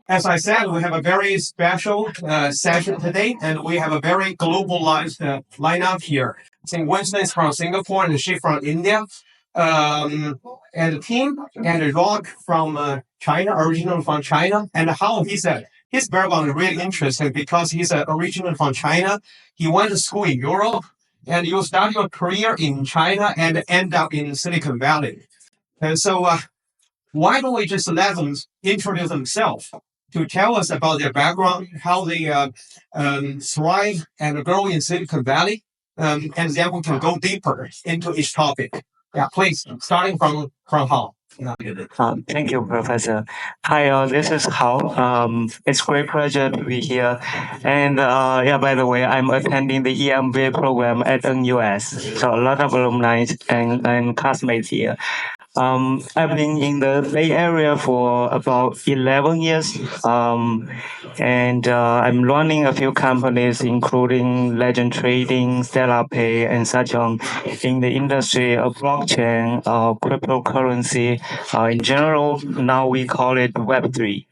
As I said, we have a very special session today, and we have a very globalized lineup here. I think Winston is from Singapore and she from India. And Tim and Rock from China, originally from China. And how he said his background is really interesting because he's originally from China. He went to school in Europe, and you start your career in China and end up in Silicon Valley. And so why don't we just let them introduce themselves to tell us about their background, how they thrive and grow in Silicon Valley, and then we can go deeper into each topic. Yeah, please, starting from Hao. Thank you, Professor. Hi, this is Hao. It's a great pleasure to be here. And by the way, I'm attending the EMBA program at NUS. So a lot of alumni and classmates here. I've been in the Bay Area for about 11 years, and I'm running a few companies, including Legend Trading, StellarPay, and such on, in the industry of blockchain, cryptocurrency. In general, now we call it Web3.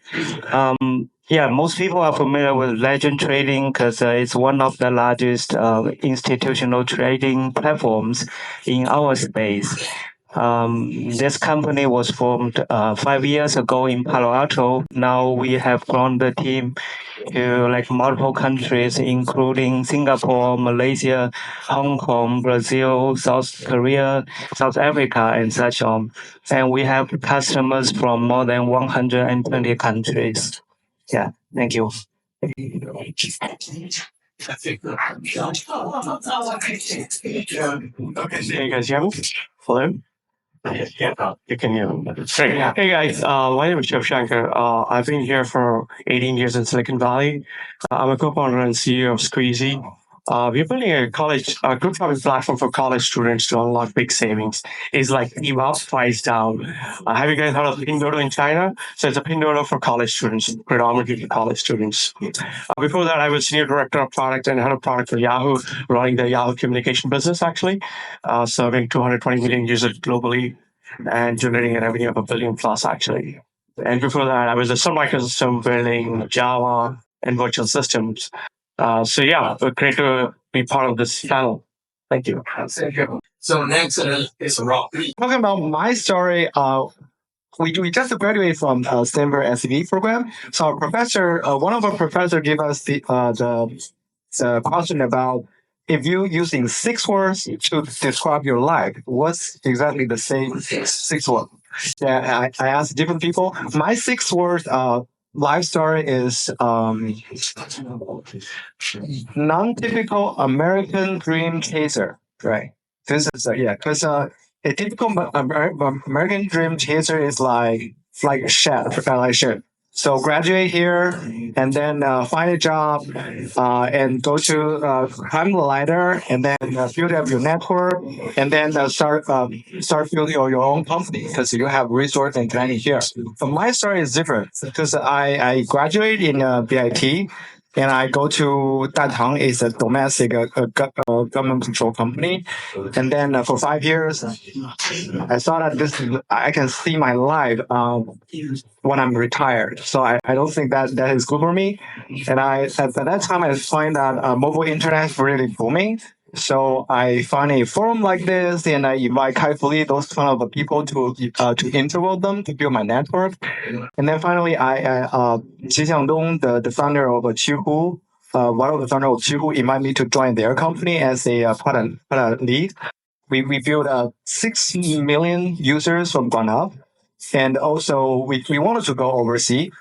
Most people are familiar with Legend Trading because it's one of the largest institutional trading platforms in our space. This company was formed 5 years ago in Palo Alto. Now we have grown the team to multiple countries, including Singapore, Malaysia, Hong Kong, Brazil, South Korea, South Africa, and such on. And we have customers from more than 120 countries. Yeah, thank you. Hey guys, you Hello? Yeah, you can hear me. Great. Hey guys, my name is Shiv Shankar. I've been here for 18 years in Silicon Valley. I'm a co-founder and CEO of Squeezy. We're building a group shopping platform for college students to unlock big savings. It's like EMAP price down. Have you guys heard of Pinduoduo in China? So it's a Pinduoduo for college students, predominantly for college students. Before that, I was senior director of product and head of product for Yahoo, running the Yahoo communication business actually, serving 220 million users globally and generating a revenue of $1 billion plus actually. And before that, I was a Sun Microsystem building Java and virtual systems. Great to be part of this panel. Thank you. So next is Rob. Talking about my story, we just graduated from Stanford SCB program. So our professor, one of our professors gave us the question about if you using 6 words to describe your life, what's exactly the same 6 words? Yeah, I asked different people. My 6 words life story is non-typical American dream chaser, right? This is because a typical American dream chaser is like a chef, like chef. So graduate here and then find a job and go to climb the ladder and then build up your network and then start building your own company because you have resource and planning here. But my story is different because I graduated in BIT and I go to Datang, is a domestic government control company. And then for 5 years, I thought that I can see my life when I'm retired. So I don't think that is good for me. And at that time, I find that mobile internet is really booming. So I find a forum like this, and I invite carefully those kind of people to interview them to build my network. And then finally, Xi Xiangdong, the founder of Qihoo, one of the founders of Qihoo, invited me to join their company as a product lead. We built 6 million users from ground up, and also we wanted to go overseas.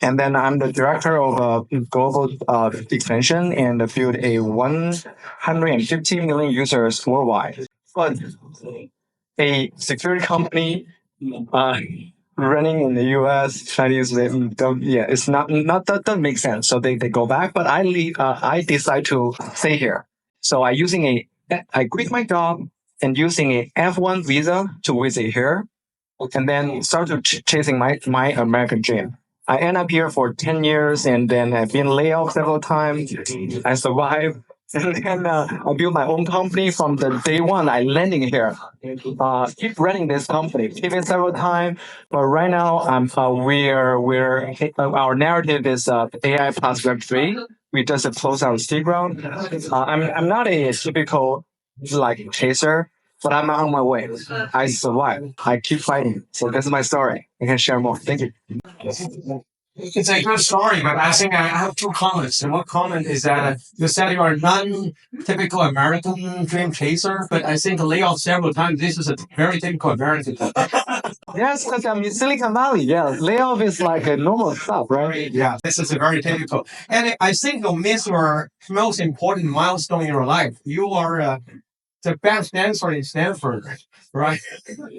And then I'm the director of global expansion and built a 150 million users worldwide. But a security company running in the U.S., Chinese, it's not that doesn't make sense. So they go back, but I decide to stay here. So I quit my job and using a F1 visa to visit here, and then start to chasing my American dream. I end up here for 10 years, and then I've been laid off several times. I survived And then I built my own company from the day one I landing here. Keep running this company, even several times. But right now, our narrative is AI plus Web3. We just closed our seed round. I'm not a typical chaser, but I'm on my way. I survived. I keep fighting. So that's my story. I can share more. Thank you. It's a good story, but I think I have two comments. And one comment is that you said you are non-typical American dream chaser, but I think layoff several times. This is a very typical American. Yes, because I'm in Silicon Valley. Yeah, layoff is like a normal stuff, right? Yeah, this is a very typical. And I think you missed your most important milestone in your life. You are the best dancer in Stanford, right?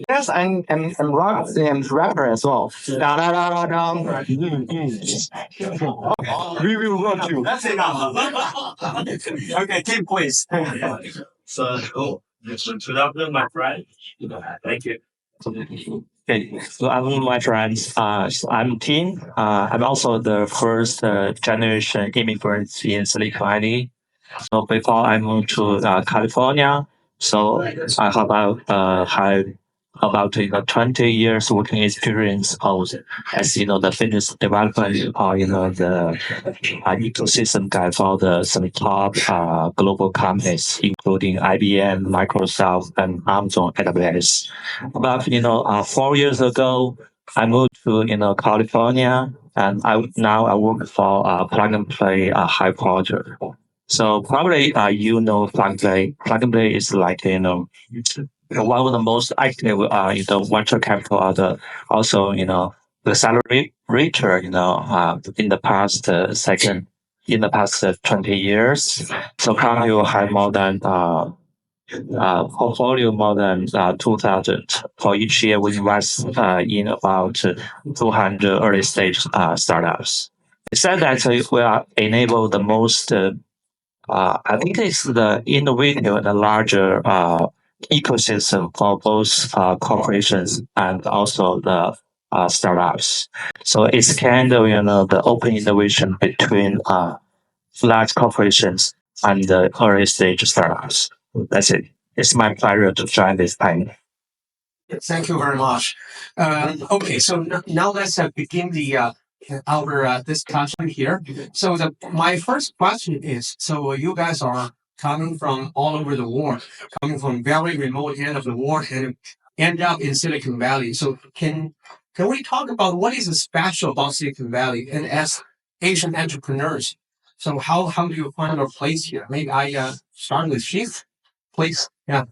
Yes, and rock and rapper as well. Da, da, da, da, da. We will rock you. That's enough. Okay, Tim, please. So cool. Good afternoon, my friend. Thank you. Okay, so I'm my friends. So I'm Tim. I'm also the first generation immigrant in Silicon Valley. So before I moved to California, so I have about 20 years working experience as the business development or the ecosystem guy for some top global companies, including IBM, Microsoft, and Amazon AWS. About 4 years ago, I moved to California, and I work for Plug and Play High Project. So probably Plug and Play. Plug and Play is like one of the most active venture capital also the salary rater in the past 20 years. So currently we have more than portfolio more than 2,000. For each year we invest in about 200 early stage startups. It said that we are enable the most I think it's the innovative and the larger ecosystem for both corporations and also the startups. So it's kind of the open innovation between large corporations and the early stage startups. That's it. It's my pleasure to join this panel. Thank you very much. Okay, so now let's begin our discussion here. So my first question is: so you guys are coming from all over the world, coming from very remote end of the world, and end up in Silicon Valley. So can we talk about what is special about Silicon Valley and as Asian entrepreneurs? So how do you find your place here? Maybe I start with Chief, please. Yeah.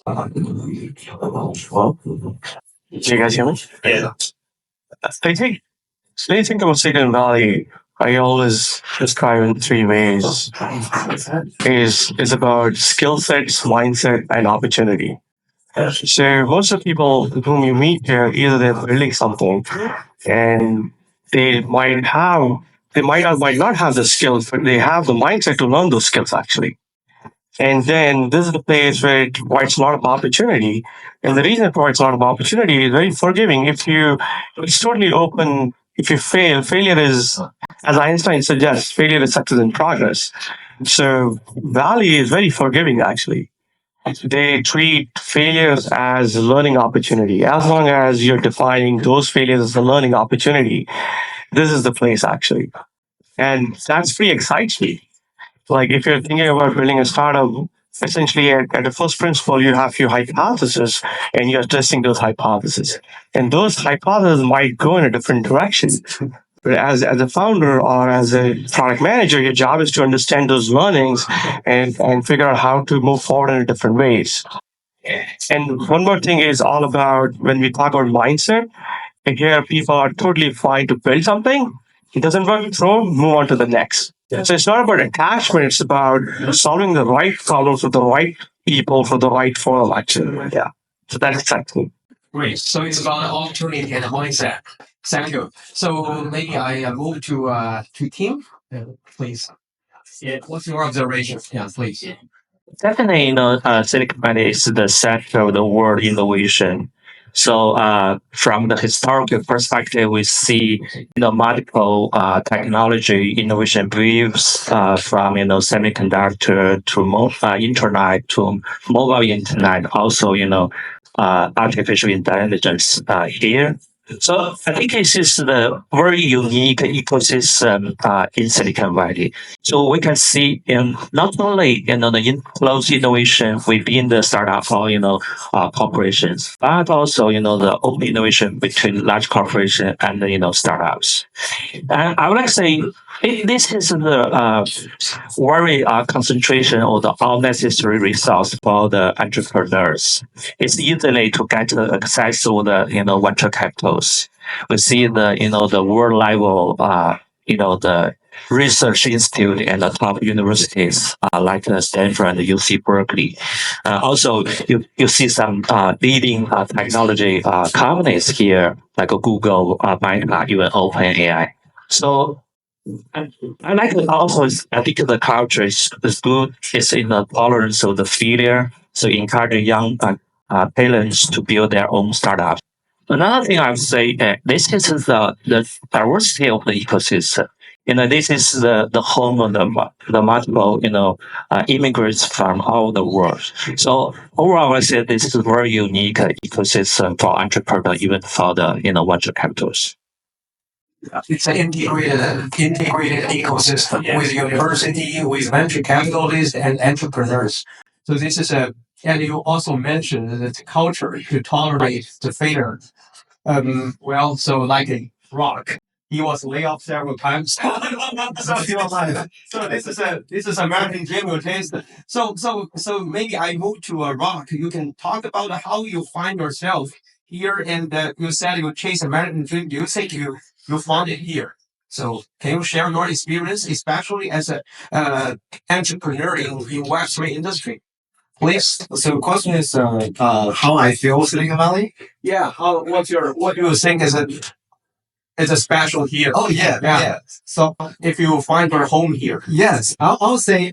Well, do you guys hear me? Yeah. When you think about Silicon Valley, I always describe it in three ways. Is about skill sets, mindset, and opportunity. So most of the people whom you meet here, either they're building something, and they might not have the skills, but they have the mindset to learn those skills actually. And then this is the place where it provides a lot of opportunity. And the reason it provides a lot of opportunity is very forgiving. It's totally open. If you failure is, as Einstein suggests, failure is success in progress. So Valley is very forgiving actually. They treat failures as a learning opportunity. As long as you're defining those failures as a learning opportunity, this is the place actually. And that's pretty excites me. Like if you're thinking about building a startup, essentially at the first principle, you have your hypothesis and you're testing those hypotheses. And those hypotheses might go in a different direction. But as a founder or as a product manager, your job is to understand those learnings and figure out how to move forward in different ways. And one more thing is all about when we talk about mindset, and here people are totally fine to build something. It doesn't work, throw, move on to the next. So it's not about attachment, it's about solving the right problems with the right people for the right forum, actually. Yeah. So that's exactly. Great. So it's about opportunity and mindset. Thank you. So maybe I move to Tim, please. Yeah. What's your observation? Yeah, please. Definitely, Silicon Valley is the center of the world innovation. So from the historical perspective, we see multiple technology innovation briefs from semiconductor to internet to mobile internet, also artificial intelligence here. So I think this is the very unique ecosystem in Silicon Valley. So we can see not only the close innovation within the startup or corporations, but also the open innovation between large corporations and startups. And I would like to say this is the very concentration of the unnecessary resource for the entrepreneurs. It's easily to get access to the venture capitals. We see the world level the research institute and the top universities like Stanford and UC Berkeley. Also, you see some leading technology companies here like Google, Meta, even OpenAI. So I like it also. I think the culture is good. It's in the tolerance of the failure. So encouraging young talents to build their own startups. Another thing I would say, this is the diversity of the ecosystem. This is the home of the multiple, immigrants from all the world. So overall, I say this is a very unique ecosystem for entrepreneurs, even for the, venture capitals. It's an integrated ecosystem with university, with venture capitalists and entrepreneurs. So this is and you also mentioned that the culture to tolerate the failure. So like a rock, he was laid off several times. So this is American dream you taste. So maybe I move to a rock. You can talk about how you find yourself here, and you said you chase American dream. Do you think you found it here? So can you share your experience, especially as an entrepreneur in Web3 industry? Please. So the question is how I feel Silicon Valley? Yeah. What do you think is a special here? Oh yeah. So if you find your home here. Yes, I'll say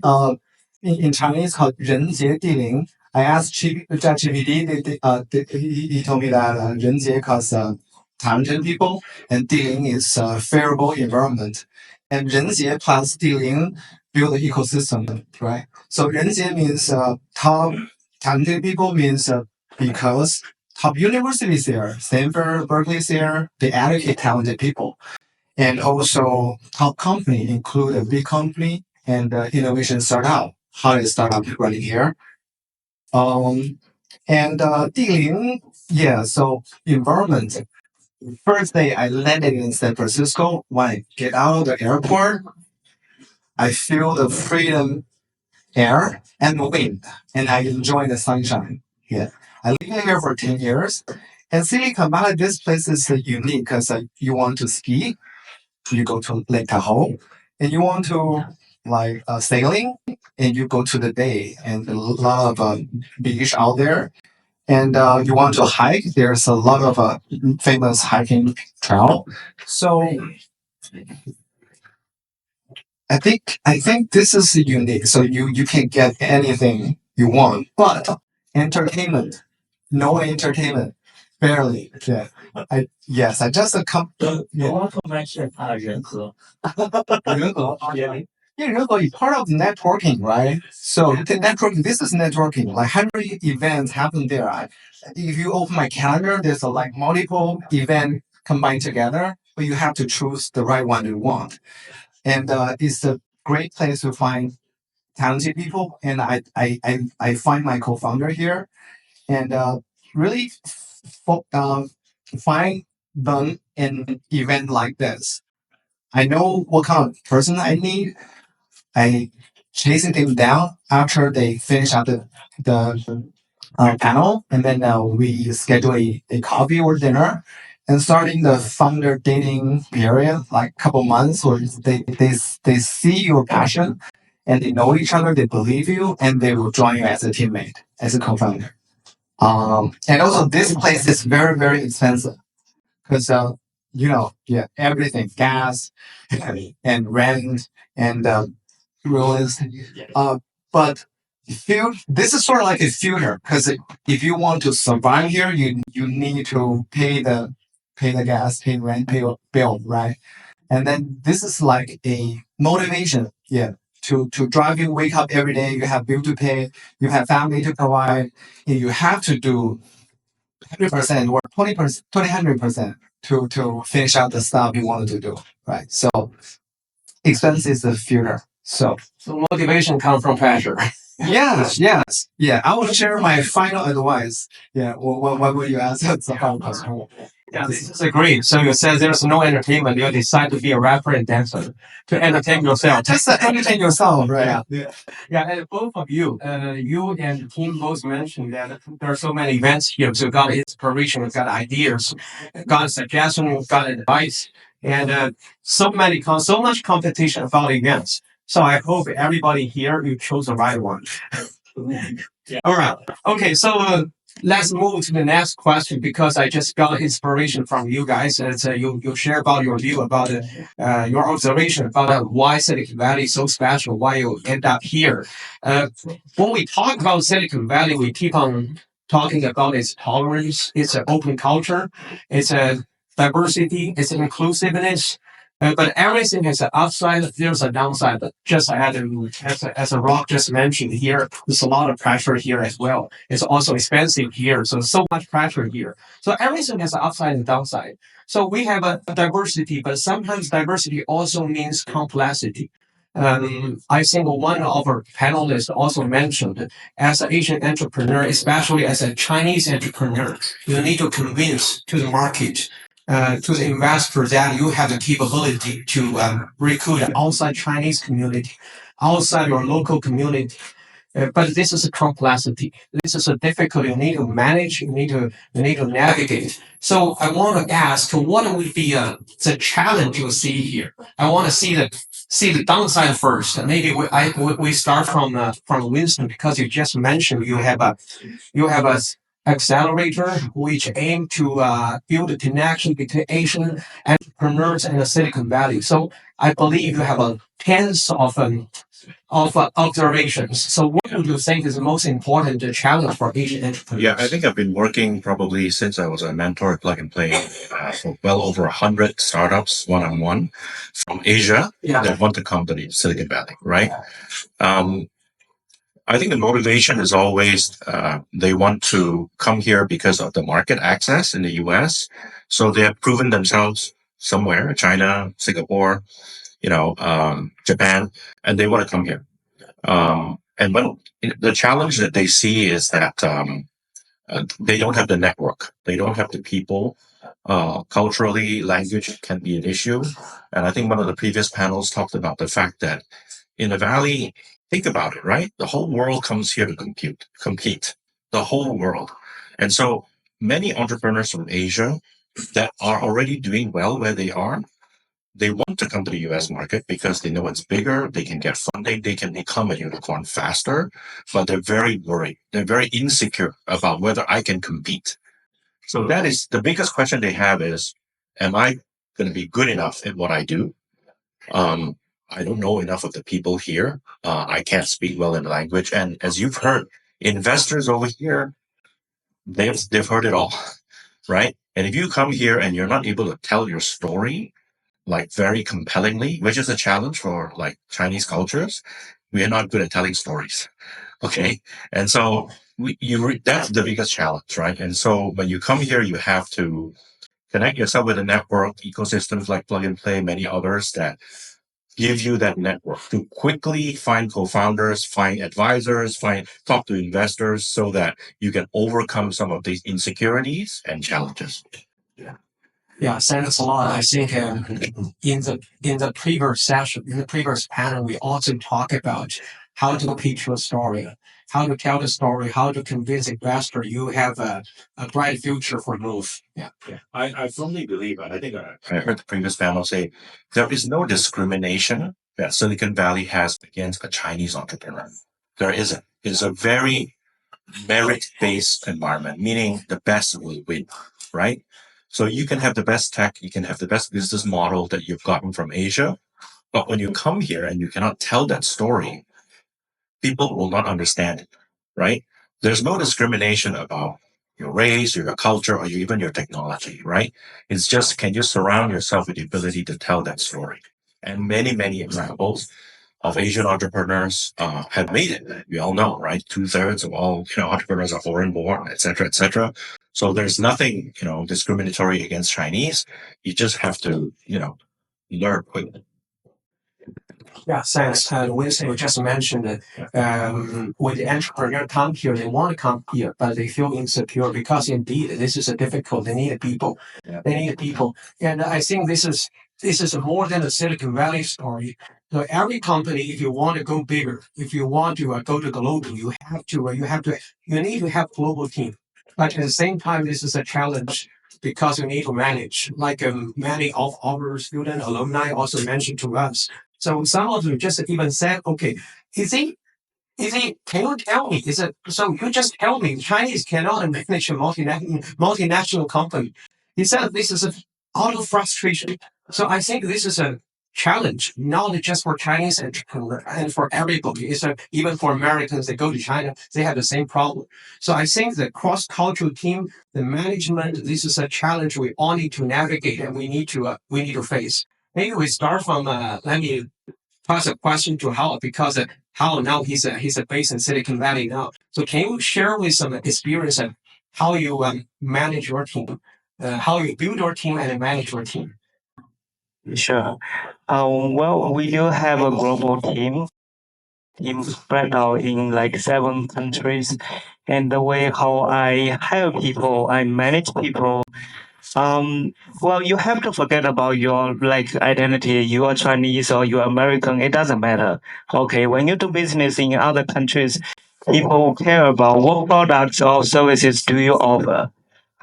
in Chinese called 人杰地灵. I asked ChatGPT, he told me that 人杰 cause talented people and 地灵 is favorable environment. And 人杰 plus 地灵 build the ecosystem, right? So 人杰 means top talented people means because top universities there, Stanford, Berkeley there, they educate talented people. And also top company include a big company and innovation startup. How is startup running here? And 地灵, yeah, so environment. First day I landed in San Francisco. When I get out of the airport, I feel the freedom air and the wind, and I enjoy the sunshine. Yeah, I live here for 10 years. And Silicon Valley, this place is unique because you want to ski, you go to Lake Tahoe, and you want to sailing, and you go to the bay, and a lot of beach out there. And you want to hike, there's a lot of famous hiking trail. So I think this is unique. So you can get anything you want, but entertainment, no entertainment, barely. Yeah. I just come. You want to mention 人和. 人和, yeah, 人和 is part of networking, right? So the networking, this is networking. Like 100 events happen there. If you open my calendar, there's multiple events combined together, but you have to choose the right one you want. And it's a great place to find talented people. And I find my co-founder here, and really find them in an event like this. I know what kind of person I need. I chasing them down after they finish out the panel, and then we schedule a coffee or dinner, and starting the founder dating period, like couple months, where they see your passion, and they know each other, they believe you, and they will join you as a teammate, as a co-founder. And also this place is very, very expensive because everything, gas and rent and real estate. But This is sort of like a filter, because if you want to survive here, you need to pay the gas, pay rent, pay your bill, right? And then this is like a motivation, to drive you wake up every day. You have bill to pay, you have family to provide, and you have to do 100% or 20%, 100% to finish out the stuff you wanted to do, right? So expense is the filter. So motivation comes from passion. yes. I will share my final advice. Yeah. What will you ask? That's a final question. Yeah, this is great. So you said there's no entertainment. You decide to be a rapper and dancer to entertain yourself. Just entertain yourself, right? Yeah, and both of you, you and the team both mentioned that there are so many events here. So you got inspiration, you got ideas, got suggestions, got advice, and so much competition about events. So I hope everybody here, you chose the right one. All right. Okay. So let's move to the next question, because I just got inspiration from you guys. And you share about your view about your observation about why Silicon Valley is so special, why you end up here. When we talk about Silicon Valley, we keep on talking about its tolerance, its open culture, its diversity, its inclusiveness. But everything has an upside. There's a downside. But just as a Rock just mentioned here, there's a lot of pressure here as well. It's also expensive here, so much pressure here. So everything has an upside and downside. So we have a diversity, but sometimes diversity also means complexity. I think one of our panelists also mentioned, as an Asian entrepreneur, especially as a Chinese entrepreneur, you need to convince to the market, to the investor, that you have the capability to recruit an outside Chinese community, outside your local community. But this is a complexity. This is a difficult. You need to manage. You need to navigate. So I want to ask, what would be the challenge you see here? I want to see the downside first. Maybe we start from Winston, because you just mentioned you have a accelerator which aim to build a connection between Asian entrepreneurs and the Silicon Valley. So I believe you have tens of observations. So what would you think is the most important challenge for Asian entrepreneurs? Yeah, I think I've been working probably since I was a mentor at Plug and Play for well over 100 startups one-on-one from Asia that want to come to the Silicon Valley, right? I think the motivation is always they want to come here because of the market access in the US. So they have proven themselves somewhere, China, Singapore, Japan, and they want to come here. And when the challenge that they see is that they don't have the network, they don't have the people. Culturally, language can be an issue. And I think one of the previous panels talked about the fact that in the Valley, think about it, right? The whole world comes here to compete, the whole world. And so many entrepreneurs from Asia that are already doing well where they are, they want to come to the US market because they know it's bigger, they can get funding, they can become a unicorn faster, but they're very worried. They're very insecure about whether I can compete. So that is the biggest question they have is, am I going to be good enough at what I do? I don't know enough of the people here. I can't speak well in the language. And as you've heard, investors over here, they've heard it all, right? And if you come here and you're not able to tell your story, like very compellingly, which is a challenge for like Chinese cultures, we are not good at telling stories. Okay. And so that's the biggest challenge, right? And so when you come here, you have to connect yourself with a network, ecosystems like Plug and Play, many others that give you that network to quickly find co-founders, find advisors, talk to investors so that you can overcome some of these insecurities and challenges. Yeah, thanks a lot. I think in the previous session, in the previous panel, we also talk about how to pitch your story, how to tell the story, how to convince investor you have a bright future for growth. Yeah. I firmly believe, and I think I heard the previous panel say, there is no discrimination that Silicon Valley has against a Chinese entrepreneur. There isn't. It's a very merit-based environment, meaning the best will win, right? So you can have the best tech, you can have the best business model that you've gotten from Asia, but when you come here and you cannot tell that story, people will not understand it, right? There's no discrimination about your race, your culture, or even your technology, right? It's just, can you surround yourself with the ability to tell that story? And many, many examples of Asian entrepreneurs have made it. We all know, right? 2/3 of all entrepreneurs are foreign born, et cetera, So there's nothing discriminatory against Chinese. You just have to learn quickly. Yeah, thanks. Winston, you just mentioned that when the entrepreneur come here, they want to come here, but they feel insecure because indeed this is difficult. They need people. They need people, and I think this is more than a Silicon Valley story. So every company, if you want to go bigger, if you want to go to global, you need to have global team. But at the same time, this is a challenge because you need to manage. Like many of our student alumni also mentioned to us. So some of them just even said, okay, can you tell me, so you just tell me Chinese cannot manage a multinational company. He said this is out of frustration. So I think this is a challenge, not just for Chinese entrepreneurs and for everybody. It's even for Americans that go to China, they have the same problem. So I think the cross-cultural team, the management, this is a challenge we all need to navigate and we need to face. Maybe we start from, let me pass a question to Hao because Hao now he's based in Silicon Valley now. So can you share with some experience of how you manage your team, how you build your team and manage your team? Sure. Well, we do have a global team spread out in like 7 countries. And the way how I hire people, I manage people. Well, you have to forget about your identity. You are Chinese or you are American. It doesn't matter. Okay, when you do business in other countries, people care about what products or services do you offer.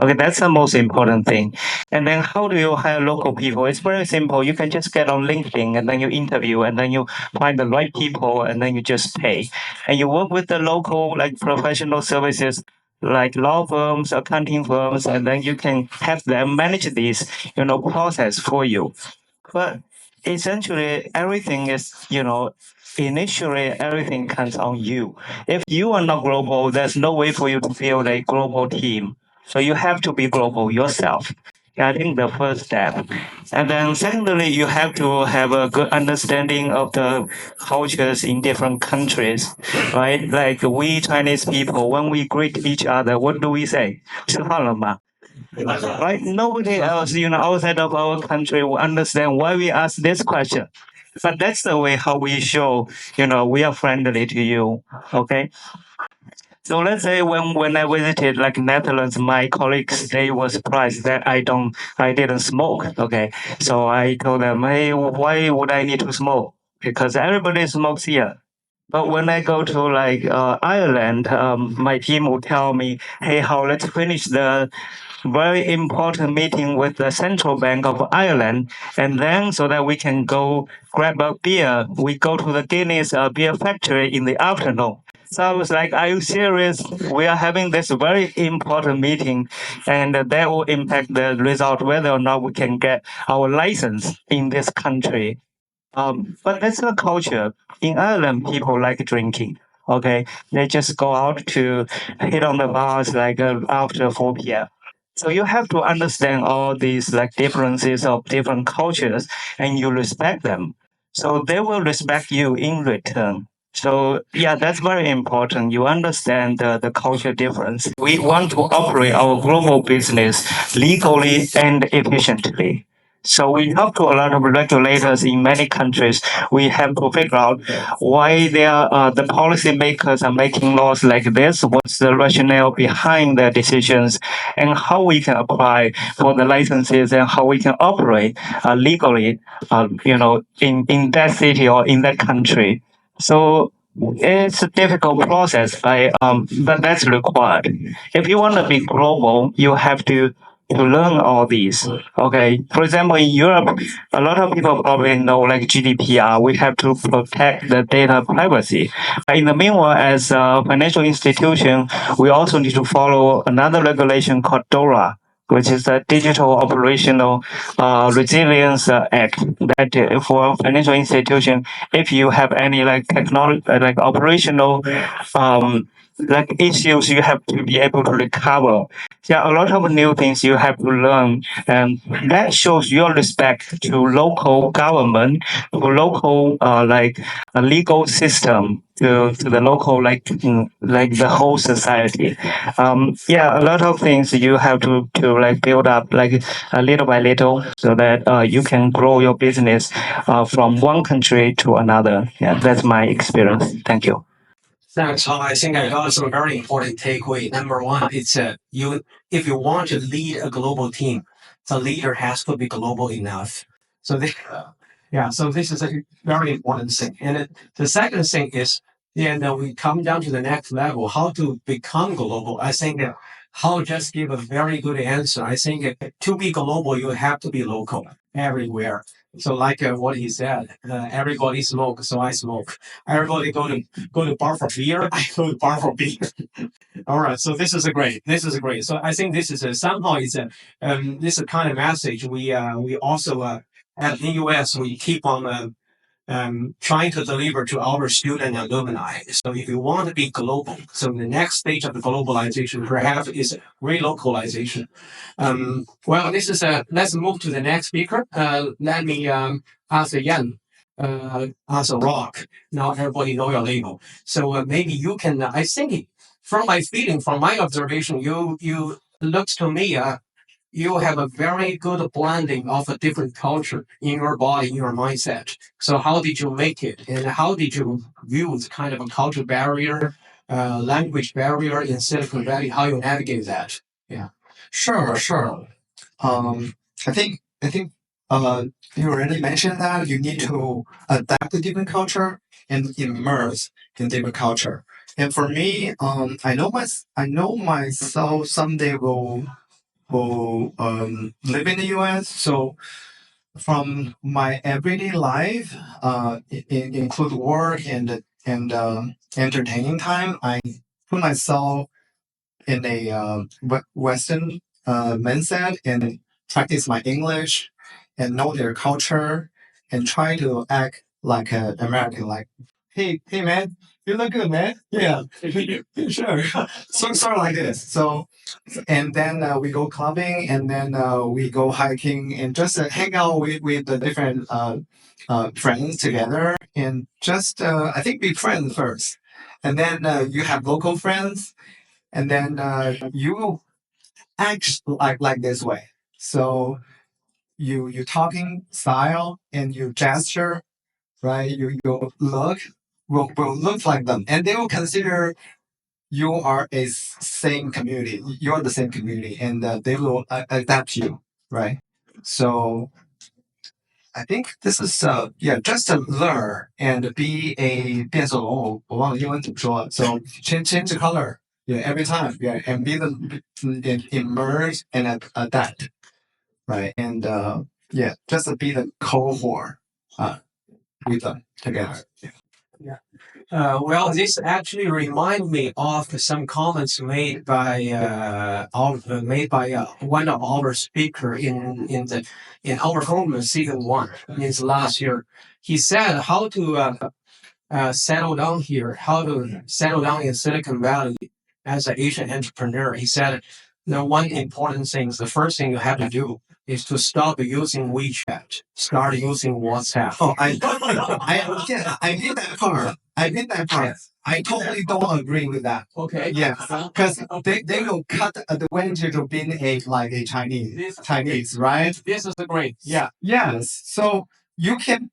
Okay, that's the most important thing. And then how do you hire local people? It's very simple. You can just get on LinkedIn and then you interview and then you find the right people and then you just pay. And you work with the local professional services like law firms, accounting firms, and then you can have them manage this, process for you. But essentially everything is, initially everything comes on you. If you are not global, there's no way for you to build a global team. So you have to be global yourself. I think the first step. And then secondly, you have to have a good understanding of the cultures in different countries, right? Like we Chinese people, when we greet each other, what do we say? 吃饭了吗? Right? Nobody else, outside of our country will understand why we ask this question. But that's the way how we show, we are friendly to you. Okay. So let's say when I visited Netherlands, my colleagues, they were surprised that I didn't smoke. Okay. So I told them, hey, why would I need to smoke? Because everybody smokes here. But when I go to Ireland, my team will tell me, hey, let's finish the very important meeting with the Central Bank of Ireland, and then so that we can go grab a beer, we go to the Guinness beer factory in the afternoon. So I was like, are you serious? We are having this very important meeting, and that will impact the result, whether or not we can get our license in this country. But that's the culture. In Ireland, people like drinking. Okay, they just go out to hit on the bars after 4 p.m. So you have to understand all these differences of different cultures, and you respect them. So they will respect you in return. So yeah, that's very important. You understand the culture difference. We want to operate our global business legally and efficiently. So we talk to a lot of regulators in many countries. We have to figure out why the policymakers are making laws like this. What's the rationale behind their decisions, and how we can apply for the licenses and how we can operate legally, in that city or in that country. So it's a difficult process, but that's required. If you want to be global, you have to learn all these. Okay. For example, in Europe, a lot of people probably know GDPR. We have to protect the data privacy. In the meanwhile, as a financial institution, we also need to follow another regulation called DORA. which is the Digital Operational Resilience Act. That for financial institution, if you have any like technology, like operational like issues, you have to be able to recover. There are a lot of new things you have to learn, and that shows your respect to local government, to local like a legal system, to the local like the whole society. A lot of things you have to like build up like little by little, so that you can grow your business from one country to another. Yeah, that's my experience. Thank you. Thanks. I think I got some very important takeaway. Number one, it's if you want to lead a global team, the leader has to be global enough. So this is a very important thing. And the second thing is, we come down to the next level, how to become global. I think how just give a very good answer. I think to be global, you have to be local everywhere. So like what he said, everybody smoke, so I smoke. Everybody go to bar for beer, I go to bar for beer. All right, so this is great. So I think this is somehow it's this is a kind of message we also at the US we keep on trying to deliver to our student and alumni. So if you want to be global, so the next stage of the globalization perhaps is relocalization. This is let's move to the next speaker. Let me ask Yan, ask Rock. Now everybody know your label. So maybe you can, I think from my feeling, from my observation, you looks to me, you have a very good blending of a different culture in your body, in your mindset. So how did you make it? And how did you view the kind of a culture barrier, language barrier in Silicon Valley? How you navigate that? Yeah. Sure. I think you already mentioned that you need to adapt to different culture and immerse in different culture. And for me, I know myself someday will live in the US. So from my everyday life, include work and entertaining time, I put myself in a Western mindset and practice my English and know their culture and try to act like an American. Like, hey man, you look good, man. Yeah, sure. So sort of like this. So and then we go clubbing and then we go hiking and just hang out with the different friends together and just I think be friends first. And then you have local friends and then you act like this way. So you talking style and you gesture, right? You look will look like them, and they will consider you are a same community. You're the same community, and they will adapt you, right? So I think this is just to learn and be a 变色龙，我忘了英文怎么说了。So change the color, every time, and be the immerse and adapt, right? And just to be the cohort with them together. This actually reminds me of some comments made by one of our speaker in our home season 1, means last year. He said how to settle down here, how to settle down in Silicon Valley as an Asian entrepreneur. He said the one important thing, the first thing you have to do is to stop using WeChat, start using WhatsApp. Oh, I did that part. I totally don't agree with that. Okay. Yeah, because they will cut advantage of being a Chinese, right? This is great. Yeah. Yes. So you can.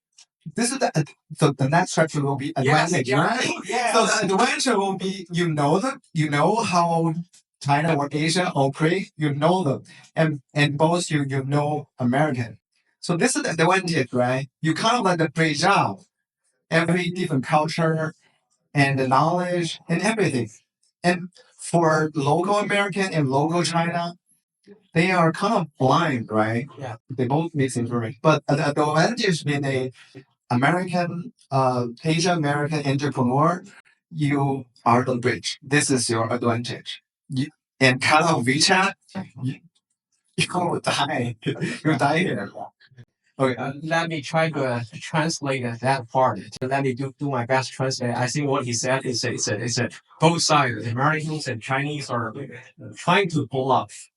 This is the next chapter will be advantage, right? Yes. So the advantage will be you know how China or Asia operate, you know them, and both you know American. So this is the advantage, right? You kind of like the bridge out every different culture and the knowledge and everything. And for local American and local China, they are kind of blind, right? Yeah. They both misinformation. But the advantage being a American, Asian American entrepreneur, you are the bridge. This is your advantage. And kind of WeChat, You will die. You'll die here. Okay. Let me try to translate that part. Let me do my best translate. I think what he said is both sides, the Americans and Chinese, are trying to pull off.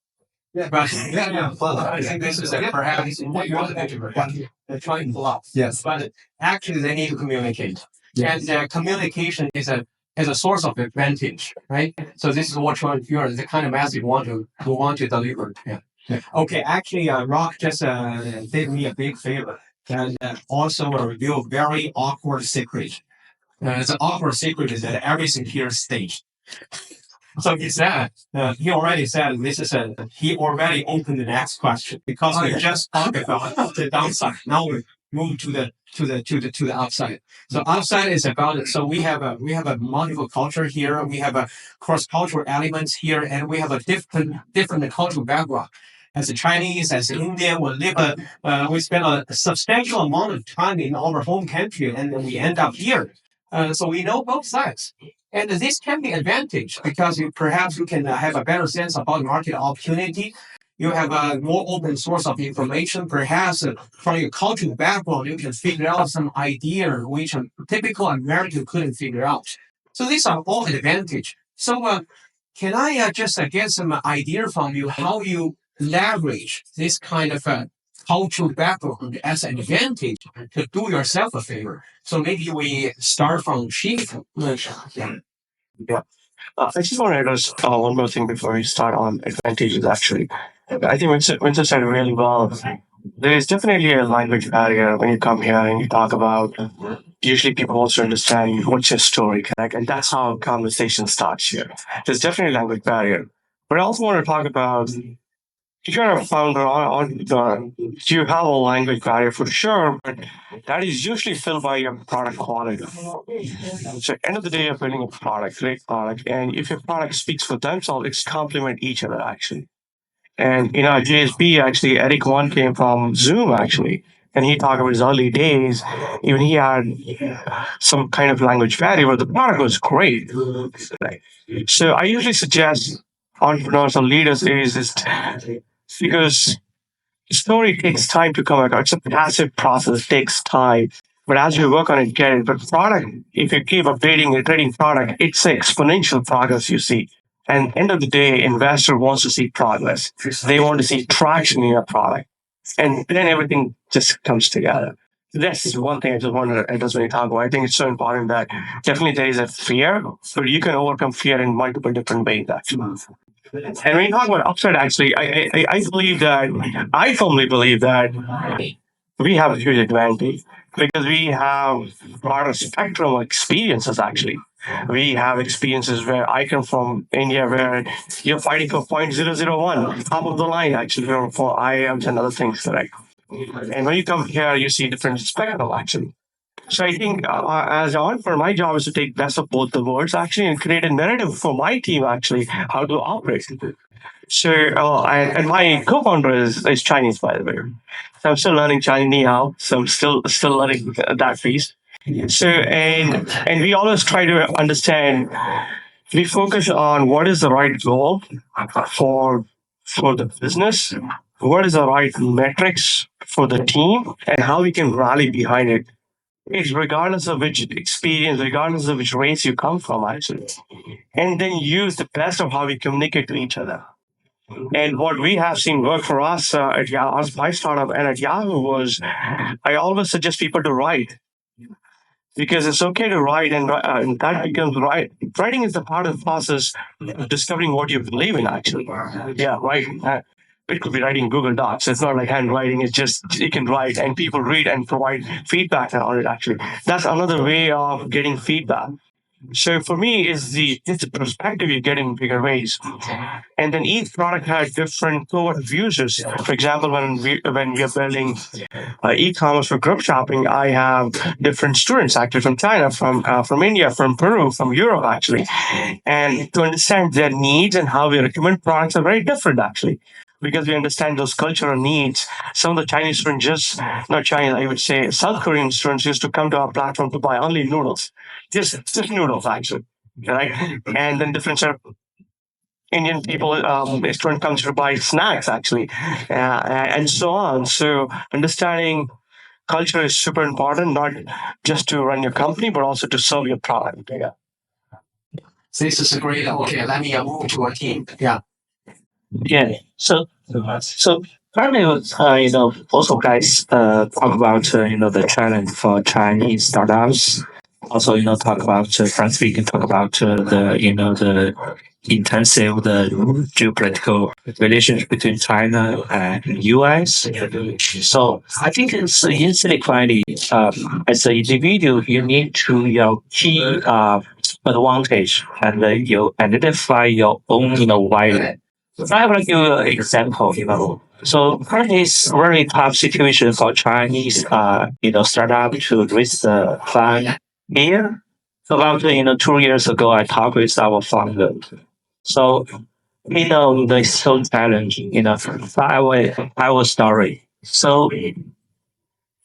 But I think this is perhaps what you want to do. They're trying to pull off. Yes. But actually, they need to communicate, Yes. and communication is a source of advantage, right? So this is what you're the kind of message you want to deliver. Yeah. Okay, actually, Rock just did me a big favor and also revealed a very awkward secret. The awkward secret is that everything here is staged. So he already said this is he already opened the next question because we just talked about the downside. Now we move to the upside. So upside is about it. So we have a multiple culture here. We have a cross-cultural elements here, and we have a different cultural background. As a Chinese, as Indian, we spend a substantial amount of time in our home country, and then we end up here. So we know both sides. And this can be advantage because perhaps you can have a better sense about market opportunity. You have a more open source of information. Perhaps from your cultural background, you can figure out some idea which a typical American couldn't figure out. So these are all advantage. So can I just get some idea from you how you leverage this kind of cultural background as an advantage to do yourself a favor? So maybe we start from Chief. Yeah. I just want to address one more thing before we start on advantages, actually. I think Winston said really well. There is definitely a language barrier when you come here and you talk about, usually people also understand what's your story, correct? And that's how conversation starts here. There's definitely a language barrier. But I also want to talk about, if you're a founder, you have a language barrier for sure, but that is usually filled by your product quality. So at the end of the day, you're building a product, great product, and if your product speaks for themselves, it's complement each other, actually. And in our JSB, actually, Eric One came from Zoom, actually, and he talked about his early days. Even he had some kind of language barrier, but the product was great. Right? So I usually suggest entrepreneurs or leaders is because story takes time to come out. It's a passive process, it takes time. But as you work on it, get it. But product, if you keep updating and trading product, it's an exponential progress you see. And end of the day, investor wants to see progress. They want to see traction in your product. And then everything just comes together. That's one thing I just wanted to address when you talk about. I think it's so important that definitely there is a fear, but you can overcome fear in multiple different ways, actually. And when you talk about upside, actually, I believe that, I firmly believe that we have a huge advantage because we have a broader spectrum of experiences, actually. We have experiences where I come from India, where you're fighting for 0.001, top of the line, actually, for IIMs and other things, correct? And when you come here, you see different spectrum, actually. So I think as an entrepreneur, my job is to take best of both the worlds, actually, and create a narrative for my team, actually, how to operate. So, and my co-founder is Chinese, by the way. So I'm still learning Chinese ni hao. So I'm still learning that piece. So, and we always try to understand, we focus on what is the right goal for the business, what is the right metrics for the team, and how we can rally behind it. It's regardless of which experience, regardless of which race you come from, actually. And then use the best of how we communicate to each other. And what we have seen work for us at my startup and at Yahoo was, I always suggest people to write. Because it's okay to write, and that becomes right. Writing is the part of the process of discovering what you believe in, actually. Yeah, right. It could be writing Google Docs. It's not like handwriting. It's just you can write and people read and provide feedback on it, actually. That's another way of getting feedback. So for me, it's the perspective you get in bigger ways. And then each product has different cohort of users. For example, when we are building e-commerce for group shopping, I have different students actually from China, from India, from Peru, from Europe, actually. And to understand their needs and how we recommend products are very different, actually. Because we understand those cultural needs. Some of the Chinese students, not Chinese, I would say South Korean students used to come to our platform to buy only noodles. Just noodles, actually. Right? And then different Indian people Eastern countries to buy snacks actually, and so on. So understanding culture is super important, not just to run your company, but also to serve your product. Yeah. This is great. Okay, let me move to a team. Yeah. Yeah. So currently, also guys talk about the challenge for Chinese startups. Also, talk about French speaking. Talk about the intensive geopolitical relationship between China and US. So I think it's in Silicon Valley, as an individual, you need to your key advantage and you identify your own value. So I will give you an example. So currently it's very tough situation for Chinese startup to raise the fund here. So about 2 years ago, I talked with our founder. So it's so challenging. I will story. So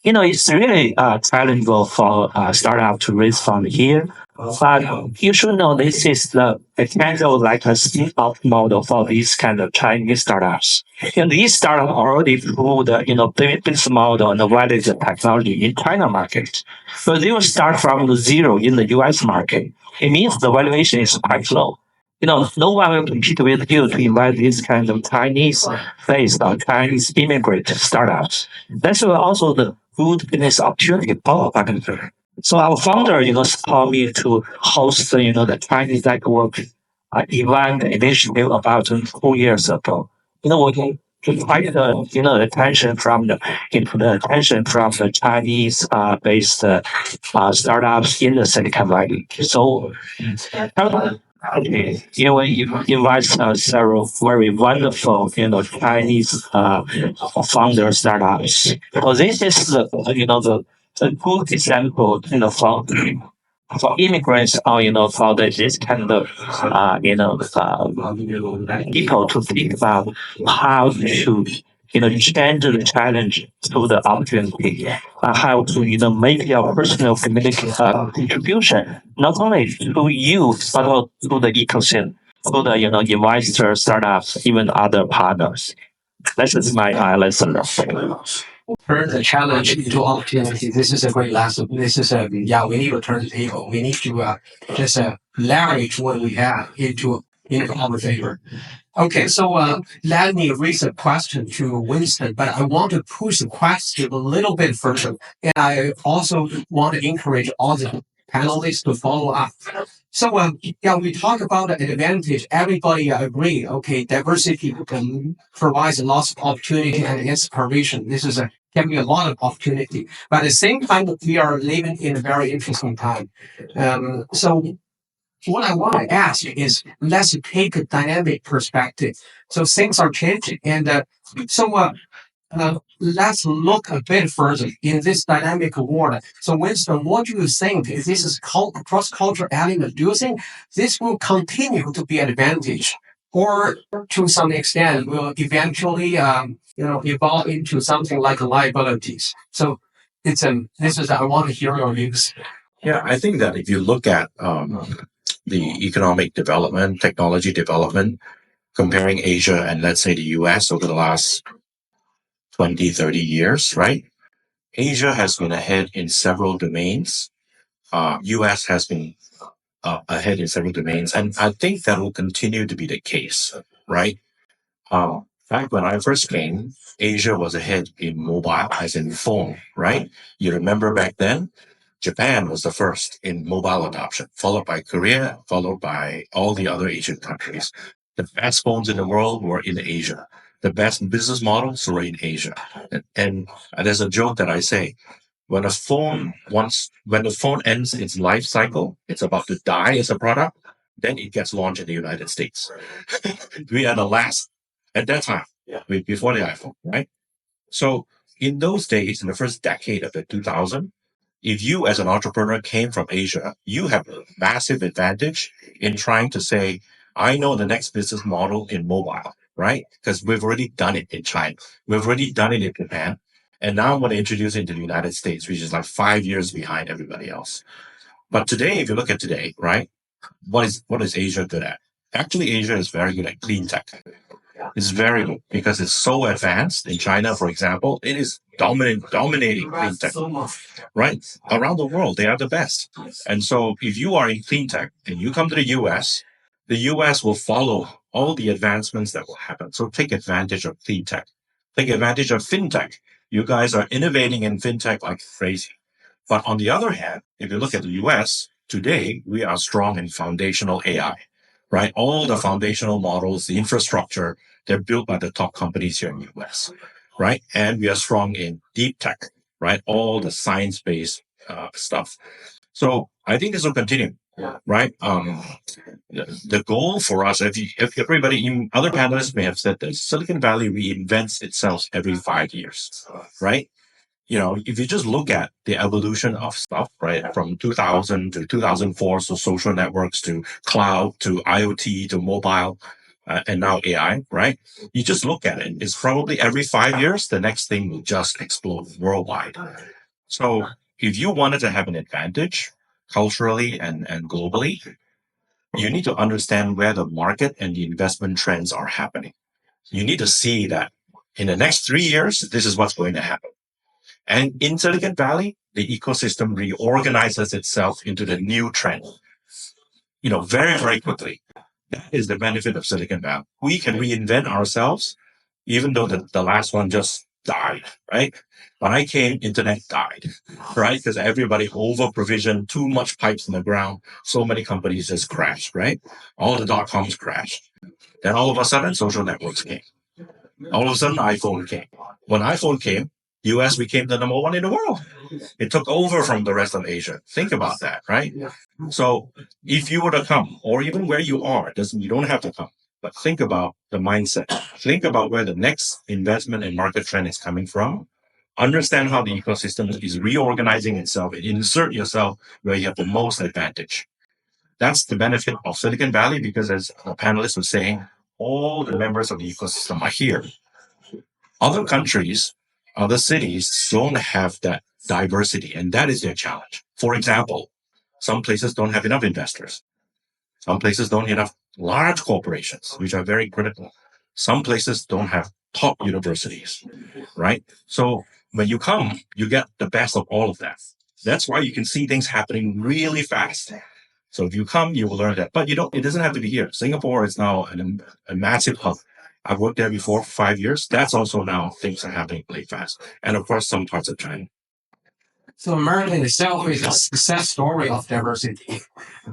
it's really challenging for startup to raise fund here. But you should know this is the kind of like a spin-off model for these kind of Chinese startups. These startups already proved the business model and validate the technology in China market. So they will start from the zero in the US market. It means the valuation is quite low. No one will compete with you to invite these kind of Chinese-based or Chinese immigrant startups. That's also the good business opportunity for our. So our founder, called me to host, the Chinese network event initiative about 2 years ago. We can quite attention from the Chinese based startups in the Silicon Valley. So you invite several very wonderful, Chinese founder startups. So this is the good example, for immigrants or for this kind of people to think about how to change the challenge to the opportunity, how to make your personal contribution not only to you but also to the ecosystem, to the investor startups, even other partners. This is my lesson. Turn the challenge into opportunity. This is a great lesson. This is we need to turn the table. We need to just leverage what we have into our favor. Okay, so let me raise a question to Winston, but I want to push the question a little bit further. And I also want to encourage all the panelists to follow up. So, we talk about the advantage. Everybody agree. Okay, diversity provides a lot of opportunity and inspiration. This is can be a lot of opportunity. But at the same time, we are living in a very interesting time. So what I want to ask is, let's take a dynamic perspective. So things are changing, and let's look a bit further in this dynamic world. So, Winston, what do you think? If this is cross-cultural element, do you think this will continue to be an advantage, or to some extent will eventually, evolve into something like liabilities? So, I want to hear your views. Yeah, I think that if you look at the economic development, technology development, comparing Asia and let's say the US over the last 20, 30 years, right? Asia has been ahead in several domains. US has been ahead in several domains. And I think that will continue to be the case, right? Back when I first came, Asia was ahead in mobile, as in phone, right? You remember back then, Japan was the first in mobile adoption, followed by Korea, followed by all the other Asian countries. The best phones in the world were in Asia. The best business models were in Asia. And there's a joke that I say, when the phone ends its life cycle, it's about to die as a product, then it gets launched in the United States. We are the last at that time, before the iPhone, right? So in those days, in the first decade of the 2000, if you as an entrepreneur came from Asia, you have a massive advantage in trying to say, I know the next business model in mobile, right? Because we've already done it in China. We've already done it in Japan. And now I'm going to introduce it into the United States, which is like 5 years behind everybody else. But today, if you look at today, right? What is Asia good at? Actually, Asia is very good at clean tech. It's very good because it's so advanced. In China, for example, it is dominating clean tech, right? Around the world, they are the best. And so if you are in clean tech and you come to the US will follow all the advancements that will happen. So take advantage of clean tech. Take advantage of fintech. You guys are innovating in fintech like crazy. But on the other hand, if you look at the US, today we are strong in foundational AI, right? All the foundational models, the infrastructure, they're built by the top companies here in the US, right? And we are strong in deep tech, right? All the science-based stuff. So I think this will continue, right? The goal for us, if everybody, other panelists may have said this, Silicon Valley reinvents itself every 5 years, right? You know, if you just look at the evolution of stuff, right, from 2000 to 2004, so social networks to cloud to IoT to mobile, and now AI, right? You just look at it. It's probably every 5 years, the next thing will just explode worldwide. So if you wanted to have an advantage culturally and globally, you need to understand where the market and the investment trends are happening. You need to see that in the next 3 years, this is what's going to happen. And in Silicon Valley, the ecosystem reorganizes itself into the new trend, you know, very, very quickly. That is the benefit of Silicon Valley. We can reinvent ourselves, even though the last one just died, right? When I came, internet died, right? Because everybody over-provisioned too much pipes in the ground. So many companies just crashed, right? All the dot-coms crashed. Then all of a sudden, social networks came. All of a sudden, iPhone came. When iPhone came, US became the number one in the world. It took over from the rest of Asia. Think about that, right? So if you were to come, or even where you are, you don't have to come, but think about the mindset. Think about where the next investment and market trend is coming from. Understand how the ecosystem is reorganizing itself and insert yourself where you have the most advantage. That's the benefit of Silicon Valley because, as the panelists were saying, all the members of the ecosystem are here. Other countries, other cities don't have that diversity, and that is their challenge. For example, some places don't have enough investors. Some places don't have enough large corporations, which are very critical. Some places don't have top universities, right? So when you come, you get the best of all of that. That's why you can see things happening really fast. So if you come, you will learn that. But it doesn't have to be here. Singapore is now a massive hub. I've worked there before for 5 years. That's also now things are happening really fast. And of course, some parts of China. So America itself is a success story of diversity.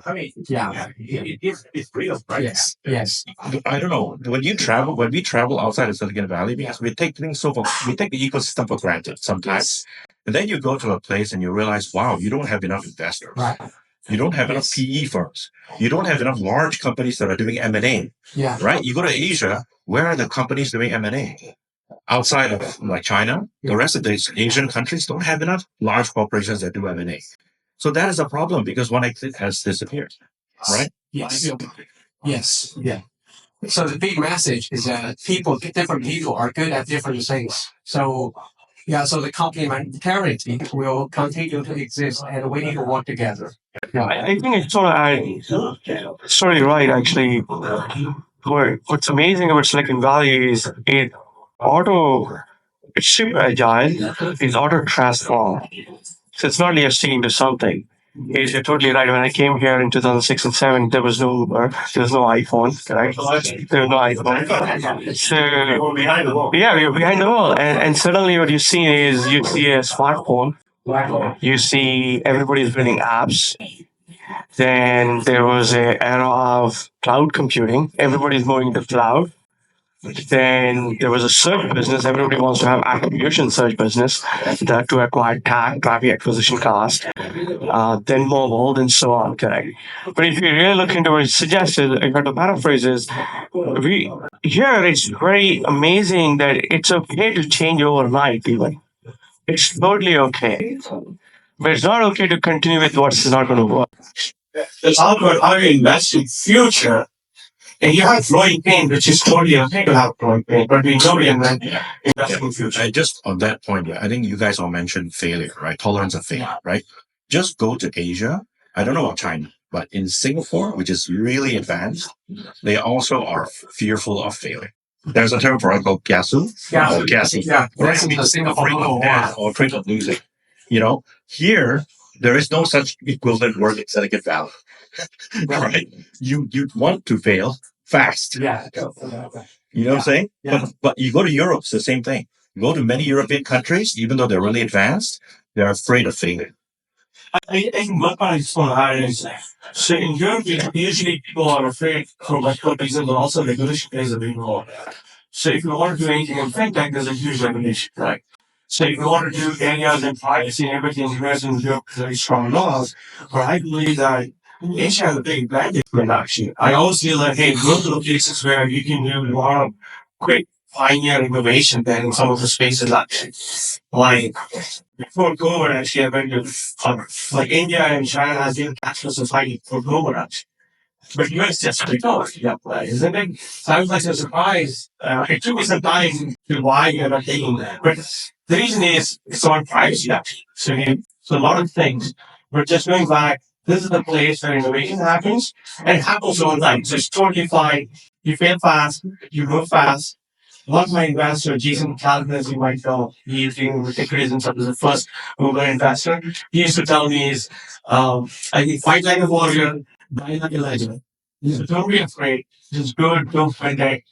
I mean, Yeah. it's real, right? Yes. I don't know. When we travel outside of Silicon Valley, because we take the ecosystem for granted sometimes. And then you go to a place and you realize, wow, you don't have enough investors. Right. You don't have enough PE firms. You don't have enough large companies that are doing M&A, Yeah. right? You go to Asia, where are the companies doing M&A? Outside of like China, the rest of these Asian countries don't have enough large corporations that do M&A. So that is a problem because one exit has disappeared, right? Yes. Yes. Yeah. So the big message is that different people are good at different things. So so the complementarity will continue to exist and we need to work together. I think it's sort of right, actually. What's amazing about Silicon Valley is it's super agile, it's auto transform. So it's not you're sticking to something. You're totally right. When I came here in 2006 and 2007, there was no Uber, there was no iPhone, correct? There was no iPhone. So, We're behind the wall. yeah, we were behind the wall. And suddenly what you see is you see a smartphone, you see everybody's building apps. Then there was an era of cloud computing. Everybody's moving to cloud. Then there was a search business. Everybody wants to have attribution search business that to acquire TAC, traffic acquisition cost. Then mobile, then so on, correct? But if you really look into what it suggested, I got to paraphrase is, here it's very amazing that it's okay to change overnight even. It's totally okay. But it's not okay to continue with what's not going to work. It's all about how you invest in future. And you have growing pain, which is totally okay to have growing pain, but we know we invest in future. Just on that point, I think you guys all mentioned failure, right? Tolerance of failure, right? Just go to Asia. I don't know about China, But in Singapore, which is really advanced, they also are fearful of failing. There's a term for it called kiasu. Kiasu. Yeah, that's in the Singapore local or afraid of losing. Here, there is no such equivalent word in Silicon Valley. Right? You want to fail fast. Yeah. You know what I'm saying? Yeah. But you go to Europe, it's the same thing. You go to many European countries, even though they're really advanced, they're afraid of failing. I think what I just want to add is, so in Europe, usually people are afraid for multiple reasons, but also regulation plays a big role. So if you want to do anything in fintech, there's a huge regulation, right? So if you want to do areas in privacy and everything, US and Europe have very strong laws. But I believe that Asia has a big advantage for that actually. I always feel like, hey, go to the places where you can do a lot of quick pioneer innovation than in some of the spaces actually. Like before COVID, actually, I went to like India and China has been cashless society for COVID actually. But US just picked off that way, isn't it? So I was like so surprised. It took me some time to why you're not taking that. But the reason is it's on privacy actually. So a lot of things. But just going back, this is the place where innovation happens, and it happens all the time. So it's totally fine. You fail fast, you move fast. One of my investors, Jason Calvin, you might know, he's doing ridiculous as the first mover investor. He used to tell me is, I think fight like a warrior, die like a legend. So don't be afraid. Just go and don't find it.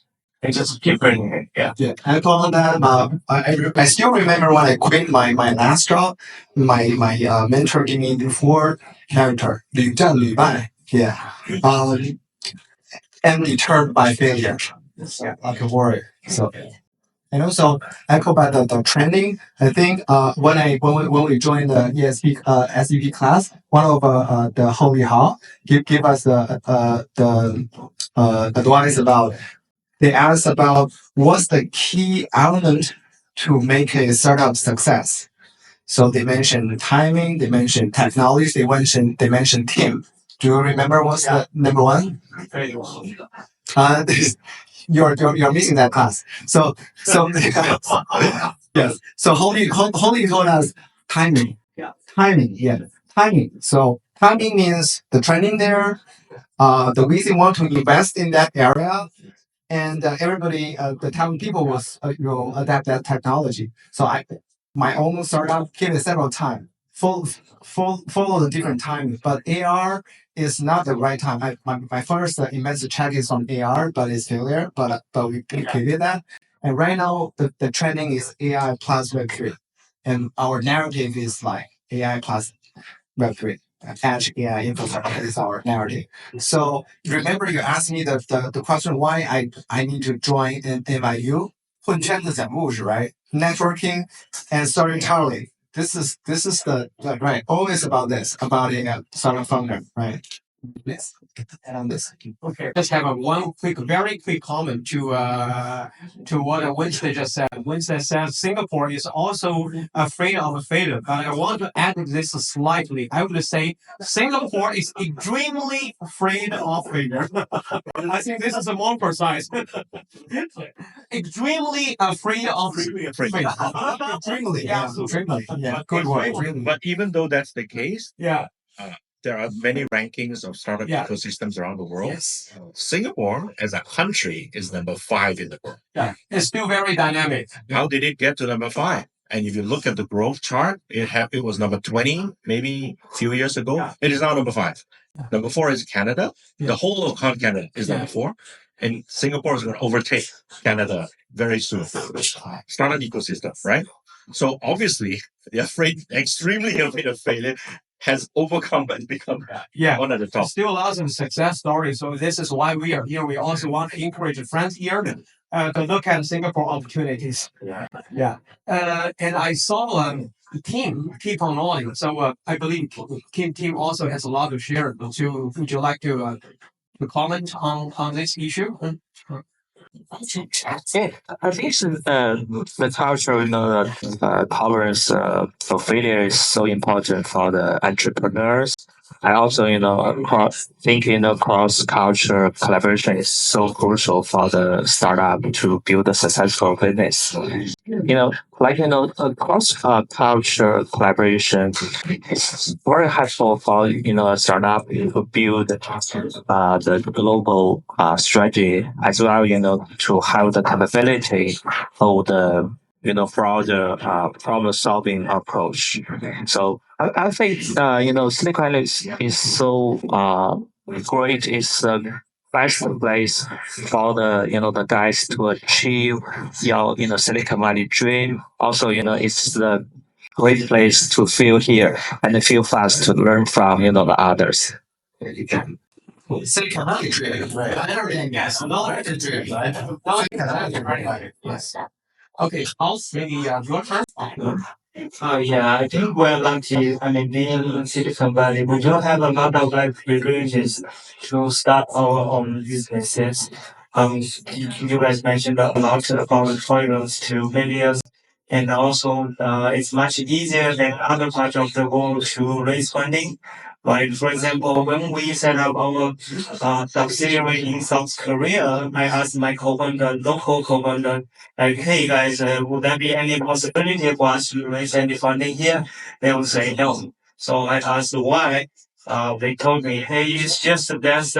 And just keep bringing it. Yeah. Yeah, I call that. I still remember when I quit my last job. My mentor gave me the 4 character 屡战屡败. Yeah. And deterred by failure. Yeah, like a warrior. So. And also echo by the training. I think when we joined the SEP class, one of the Holy Hall give us the advice about. They asked about what's the key element to make a startup success. So they mentioned timing, they mentioned technology, they mentioned team. Do you remember what's the number one? You're missing that class. So yes. So Holy told us timing. Yeah. Timing. Yeah. Timing. So timing means the training there. The reason want to invest in that area. And everybody, the town people will adapt that technology. So my own startup came several times. Follow the different time, but AR is not the right time. My first investor check is on AR, but it's failure. But we completed that, and right now the trending is AI plus Web3, and our narrative is like AI plus Web3. Edge AI infrastructure is our narrative. So remember, you asked me the question why I need to join in NYU. 混圈子讲故事, right? Networking and storytelling. This is the right. Always about this, about a startup founder, right? Yes. And on this. Okay, just have very quick comment to what Winston just said. Winston said Singapore is also afraid of failure, but I want to add this slightly. I would say Singapore is extremely afraid of failure. I think this is a more precise. Extremely afraid of failure. Extremely, yeah, good word. But even though that's the case, Yeah. There are many rankings of startup ecosystems around the world. Yes. Singapore, as a country, is number 5 in the world. Yeah, it's still very dynamic. How did it get to number 5? And if you look at the growth chart, it was number 20 maybe a few years ago. Yeah. It is now number 5. Number 4 is Canada. Yeah. The whole of Canada is number 4. And Singapore is going to overtake Canada very soon. Startup ecosystem, right? So obviously, they're extremely afraid of failure. Has overcome and become one of the top. Still lots of success stories. So this is why we are here. We also want to encourage friends here to look at Singapore opportunities. Yeah. And I saw the team keep on rolling. So I believe team also has a lot to share. So would you like to comment on this issue? Yeah, I think the cultural, tolerance for failure is so important for the entrepreneurs. I also, thinking cross-cultural collaboration is so crucial for the startup to build a successful business. a cross-culture collaboration is very helpful for, a startup to build the global strategy as well, to have the capability of the, broader problem-solving approach. So I think, Silicon Valley is so great. It's a best place for the guys to achieve your, Silicon Valley dream. Also, it's the great place to feel here and feel fast to learn from, the others. Silicon Valley dream, right? Everything, yes. Another dream, right? Silicon Valley, right? Yes. Okay, House, maybe your turn. Yeah, I think we're lucky. I mean, being in Silicon Valley, we don't have a lot of privileges to start our own businesses. You guys mentioned a lot about tolerance to failures, and also it's much easier than other parts of the world to raise funding. Like, for example, when we set up our subsidiary in South Korea, I asked my local co-founder, like, hey guys, would there be any possibility for us to raise any funding here? They would say no. So I asked why. They told me, hey, it's just there's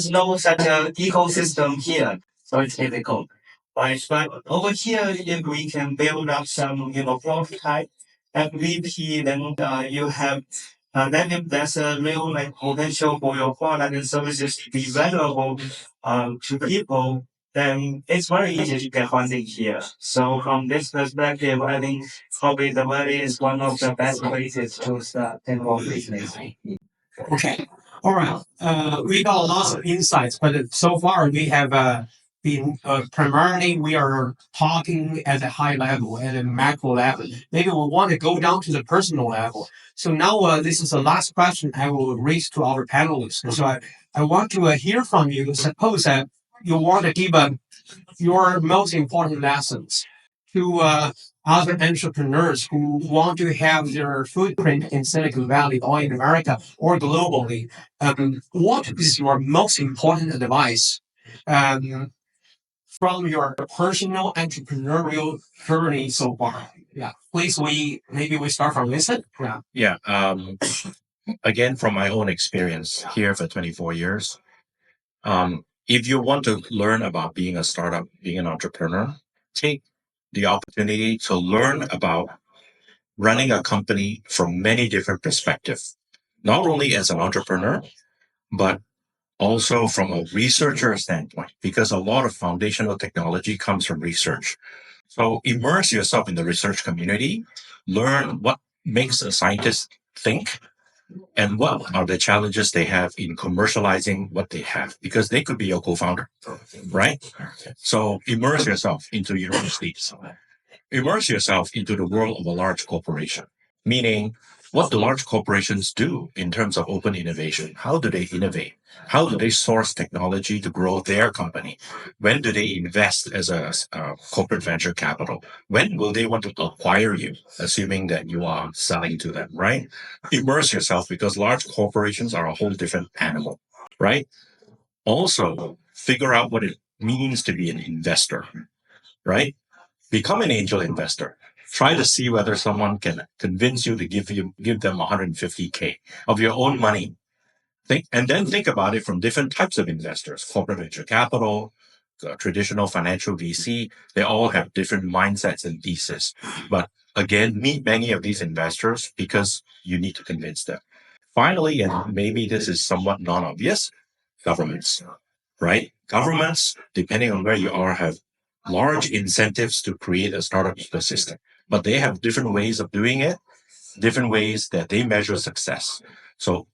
no such ecosystem here, so it's difficult. But over here, if we can build up some, prototype MVP, then you have. Then if there's a real potential for your product and services to be valuable to people, then it's very easy to get funding here. So from this perspective, I think probably the Valley is one of the best places to start a business. Okay. All right. We got lots of insights, but so far we have been primarily we are talking at a high level, at a macro level. Maybe we want to go down to the personal level. So now this is the last question I will raise to our panelists. So I want to hear from you. Suppose that you want to give your most important lessons to other entrepreneurs who want to have their footprint in Silicon Valley or in America or globally. What is your most important advice from your personal entrepreneurial journey so far? Yeah, please. Maybe we start from Vincent. Yeah. Yeah. Again, from my own experience here for 24 years, if you want to learn about being a startup, being an entrepreneur, take the opportunity to learn about running a company from many different perspectives, not only as an entrepreneur, but also from a researcher standpoint, because a lot of foundational technology comes from research. So immerse yourself in the research community, learn what makes a scientist think, and what are the challenges they have in commercializing what they have, because they could be your co-founder, right? So immerse yourself into universities. Immerse yourself into the world of a large corporation, meaning what do large corporations do in terms of open innovation? How do they innovate? How do they source technology to grow their company? When do they invest as a corporate venture capital? When will they want to acquire you, assuming that you are selling to them, right? Immerse yourself, because large corporations are a whole different animal, right? Also, figure out what it means to be an investor, right? Become an angel investor. Try to see whether someone can convince you to give them $150K of your own money. Think about it from different types of investors: corporate venture capital, traditional financial VC. They all have different mindsets and theses. But again, meet many of these investors because you need to convince them. Finally, and maybe this is somewhat non-obvious, governments, right? Governments, depending on where you are, have large incentives to create a startup ecosystem, but they have different ways of doing it, different ways that they measure success. So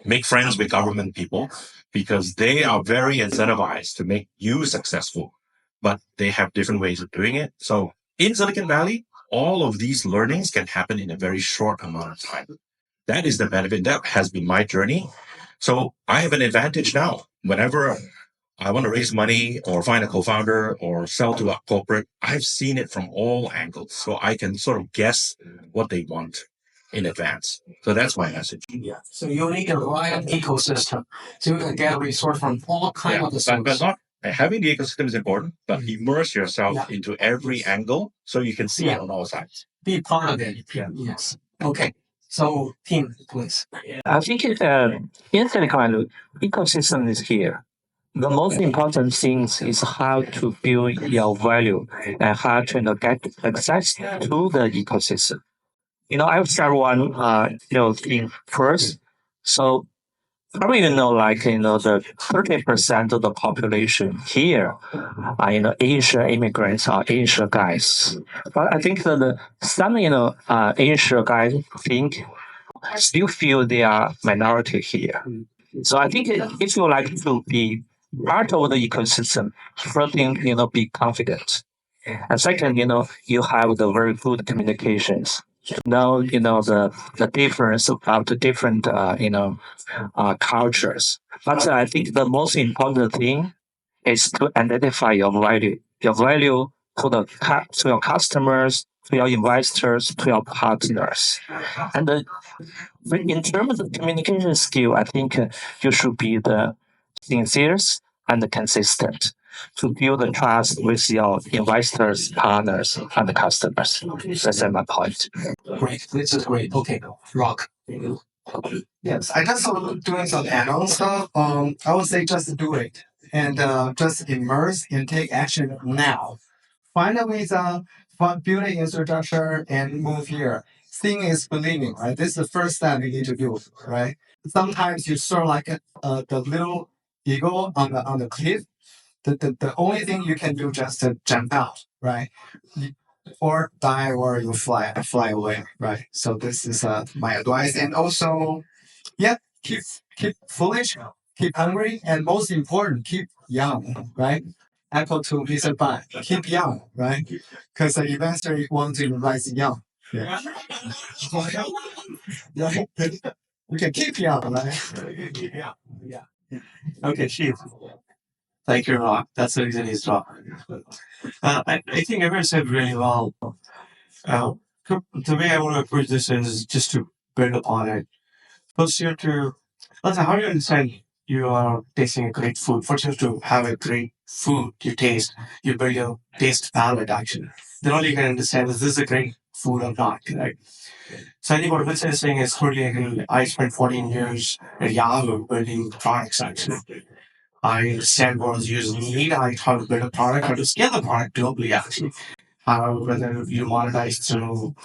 make friends with government people, because they are very incentivized to make you successful, but they have different ways of doing it. So in Silicon Valley, all of these learnings can happen in a very short amount of time. That is the benefit. That has been my journey. So I have an advantage now. Whenever I want to raise money or find a co-founder or sell to a corporate, I've seen it from all angles. So I can sort of guess what they want in advance. So that's my message. Yeah. So you need a right ecosystem so you can get resource from all kinds of the But sources. Having the ecosystem is important, but immerse yourself into every angle so you can see it on all sides. Be part of it. Yes. Okay. So, Tim, please. I think in Silicon Valley, ecosystem is here. The most important thing is how to build your value and how to get access to the ecosystem. I will start one, thing first. So probably, the 30% of the population here are, Asian immigrants or Asian guys. But I think that some, Asian guys still feel they are minority here. So I think if you like to be part of the ecosystem, first thing, be confident. And second, you have the very good communications. Know, the difference of the different, cultures. But I think the most important thing is to identify your value to your customers, to your investors, to your partners. And in terms of communication skill, I think you should be the sincere and consistent to build the trust with your investors, partners, and customers. That's my point. Great. This is great. Okay, Rock. Yes, I just doing some add-on stuff. I would say just do it and just immerse and take action now. Find a visa, build an infrastructure, and move here. Seeing is believing, right? This is the first step you need to do, right? Sometimes you sort of like the little eagle on the cliff. The only thing you can do just to jump out, right? Or die or you fly away, right? So this is my advice. And also, keep foolish, keep hungry, and most important, keep young, right? Echo to Mr. Ban, keep young, right? Because the investor want to invest young. Yeah. You can keep young, right? Yeah. Okay, Chief. Thank you, Rock. That's the reason he's Rock. I think everyone said really well. The way I want to approach this is just to build upon it. First, you have to, listen, how do you understand you are tasting a great food? First, you have to have a great food you taste. You build your taste palette, actually. Then only you can understand, is this a great food or not, correct? So I think what Vincent is saying is totally agree. I spent 14 years at Yahoo building products, actually. I understand what users need. I how to build a product, how to scale the product globally, actually. How, whether you monetize through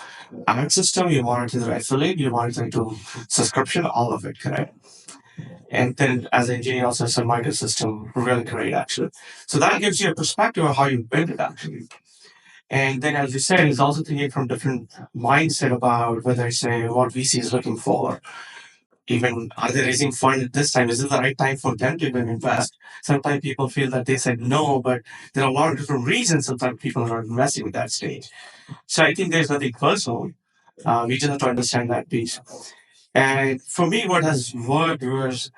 ad system, you monetize through affiliate, you monetize through subscription, all of it, correct? And then as an engineer, also some microsystem, really great, actually. So that gives you a perspective of how you build it, actually. And then, as you said, it's also thinking from different mindset about whether it's what VC is looking for. Even are they raising fund at this time? Is it the right time for them to even invest? Sometimes people feel that they said no, but there are a lot of different reasons sometimes people are not investing at that stage. So I think there's nothing personal. We just have to understand that piece. And for me, what has worked was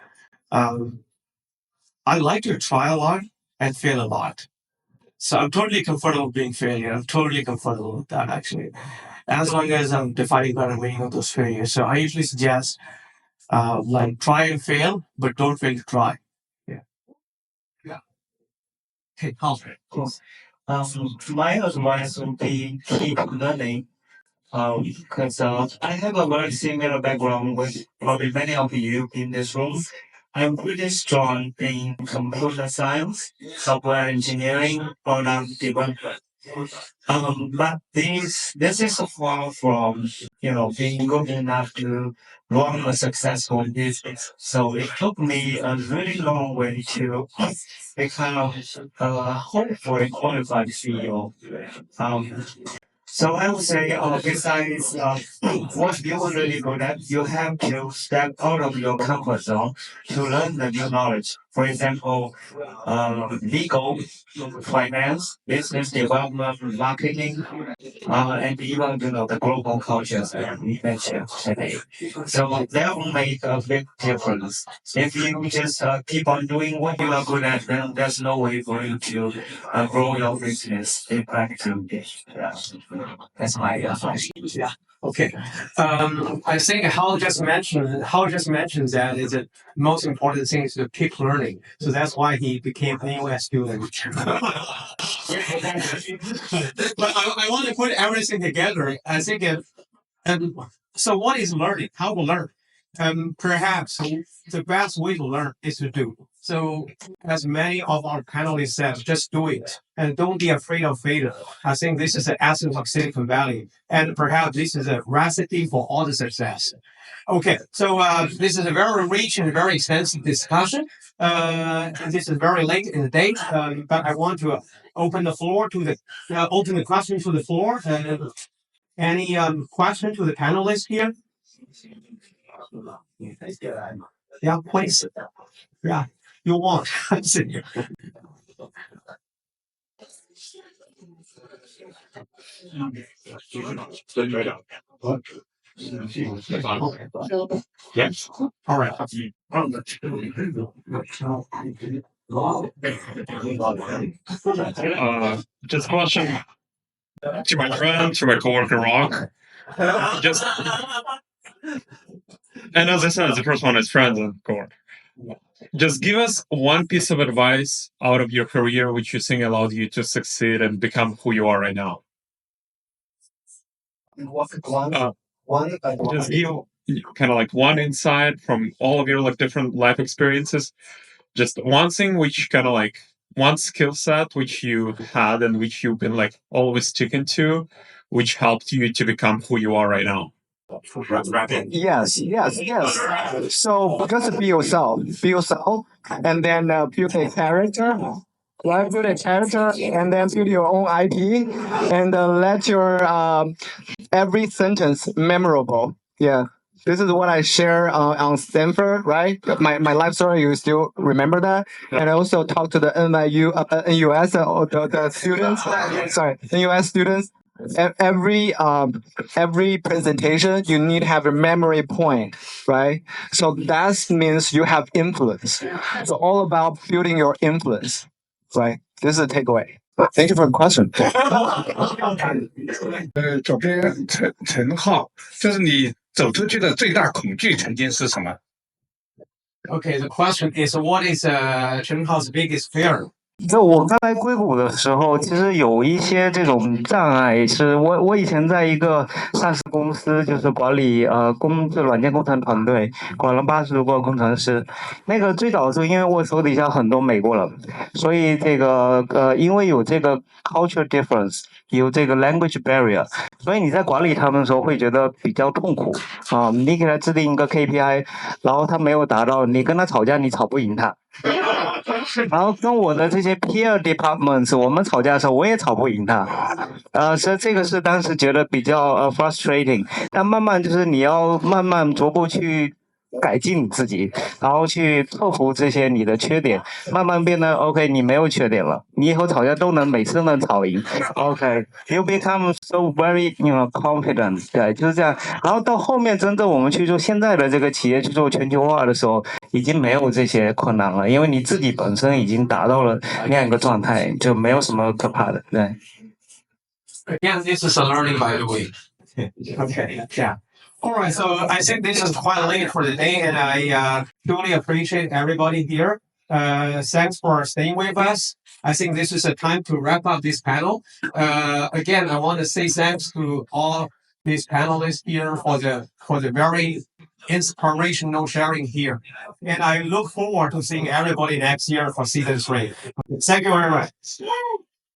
I like to try a lot and fail a lot. So I'm totally comfortable being failure. I'm totally comfortable with that, actually. As long as I'm defining better meaning of those failures. So I usually suggest try and fail, but don't fail to try. Yeah. Okay, Paul. My advice would be keep learning. Because I have a very similar background with probably many of you in this room. I'm pretty strong in computer science, software engineering, product development. But this is far from, being good enough to run a successful business. So it took me a really long way to become a hopefully qualified CEO. So I would say, besides what you are really good at, you have to step out of your comfort zone to learn the new knowledge. For example, legal, finance, business development, marketing, and even the global cultures that we mentioned today. So that will make a big difference. If you just keep on doing what you are good at, then there's no way for you to grow your business effectively. That's my advice. Yeah. Okay. I think Hao just mentioned that is the most important thing is to keep learning. So that's why he became an US student. But I want to put everything together. I think so what is learning? How to learn? Perhaps the best way to learn is to do. So as many of our panelists said, just do it and don't be afraid of failure. I think this is the essence of Silicon Valley. And perhaps this is a recipe for all the success. Okay, so this is a very rich and very extensive discussion. This is very late in the day, but I want to open the floor to the open the question to the floor. Any question to the panelists here? Yeah, please. Yeah, you want. Yes. All right. Just question to my friend, to my coworker, Rock. Just, and as I said, the first one is friends and coworker. Just give us one piece of advice out of your career which you think allowed you to succeed and become who you are right now. Just give kind of like one insight from all of your like different life experiences. Just one thing which kind of like one skill set which you had and which you've been like always sticking to, which helped you to become who you are right now. Yes. So just be yourself, and then build a character. Right, build a character, and then build your own IP, and let your every sentence memorable. Yeah, this is what I share on Stanford. Right, my life story. You still remember that? And I also talk to the NUS the students. Sorry, NUS students. Every presentation you need to have a memory point, right? So that means you have influence. So all about building your influence, right? This is a takeaway. Thank you for the question. 左边陈浩，就是你走出去的最大恐惧曾经是什么？ Okay, the question is, what is Chen Hao's biggest fear? 就我刚来硅谷的时候，其实有一些这种障碍，是我以前在一个上市公司，就是管理软件工程团队，管了80多个工程师。那个最早的时候，因为我手底下很多美国人，所以这个因为有这个 culture difference， 有这个 language barrier， 所以你在管理他们的时候会觉得比较痛苦啊。你给他制定一个 KPI， 然后他没有达到，你跟他吵架，你吵不赢他。然后跟我的这些 peer departments， 我们吵架的时候，我也吵不赢他，所以这个是当时觉得比较frustrating。但慢慢就是你要慢慢逐步去改进你自己，然后去克服这些你的缺点，慢慢变得 OK， 你没有缺点了，你以后吵架都能每次都能吵赢。OK，you become so very confident， 对，就是这样。然后到后面真正我们去做现在的这个企业去做全球化的时候，已经没有这些困难了，因为你自己本身已经达到了那样一个状态，就没有什么可怕的。对。Again, this is a learning by the way. Okay, yeah. All right, so I think this is quite late for the day, and I truly appreciate everybody here. Thanks for staying with us. I think this is a time to wrap up this panel. Again, I want to say thanks to all these panelists here for the very inspirational sharing here. And I look forward to seeing everybody next year for season 3. Thank you very much.